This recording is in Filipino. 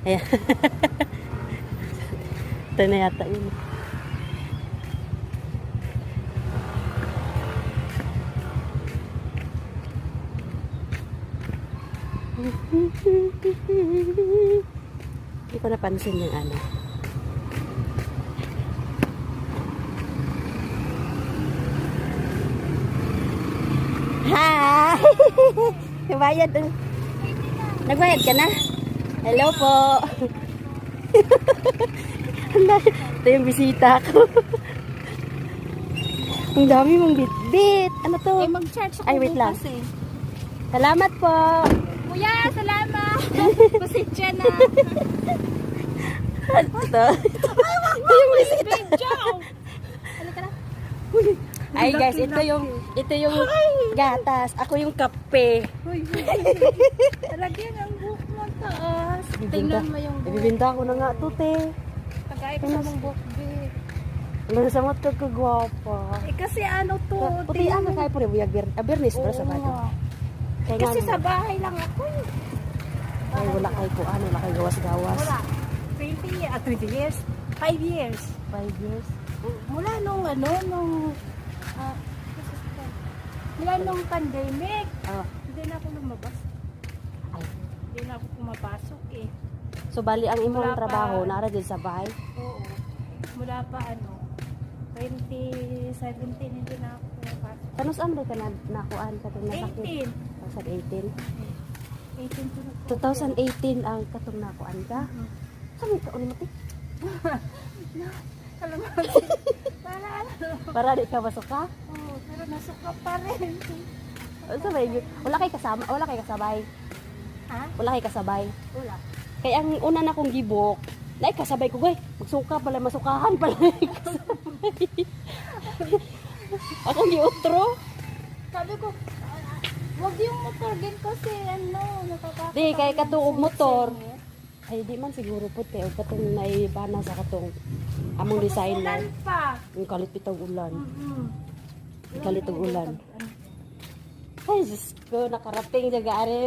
Ayan. Ito na yata yun. Hindi ko napansin yung ano. Hi! Nagbayad. Nagbayad ka na? Hello po. Ito yung bisita ko. Ang dami mong bit-bit. Ano to? Eh, mag-charge ako. Ay, wait lang. Bukas, eh. Salamat po. Kuya, salamat. Pasensya na. Ito. Ito yung bisita. Halika na. Ay guys, ito yung gatas. Ako yung kape. Talagyan ang buhok mo taas. Tingnan mo yung buhok. Ibibinta ko na nga to, te. Tagay ko ng buhok, babe. Wala sa mata ka gwapa. Eh, kasi ano to? Puti ang kay pure buyag bernis para sa Oo bago. nga. Kaya Kasi nga, sa bahay lang ako eh. ay wala kay ko ano, wala kay gawas-gawas. Wala. 20 years. 5 years. 5 years. Mula nung ah, mula nung pandemic, hindi na ako lumabas. Ay. Hindi na ako pumapasok eh. So bali ang imong Wala pa. trabaho naara dyan sa bahay. Oo. Mula pa 2017 hindi na ako pumapasok. Kanus ang ka na nakuan katong nasakit? 18. 2018. 18 2018 ang katong nakuan ka. Saan ka ulit mo? Alam mo, para ano? Para di ka masok ka? Oo, pero nasuka pa rin. Sabay yun. Wala kay kasama, wala kay kasabay. Ha? Wala kay kasabay. Wala. Kaya ang una na kong gibok, na kasabay ko, guy. Magsuka pala, masukahan pala. Akong giutro. Sabi ko, wag yung motor din kasi natatakot. Di, kay ako ng katuog motor. susi. Ay, di man siguro puti. O katong naibana sa katong among designer. Ulan pa. Yung kalit pitong ulan. Mm-hmm. Kalit og ulan. Ay, Diyos ko, nakarating dyan gaari.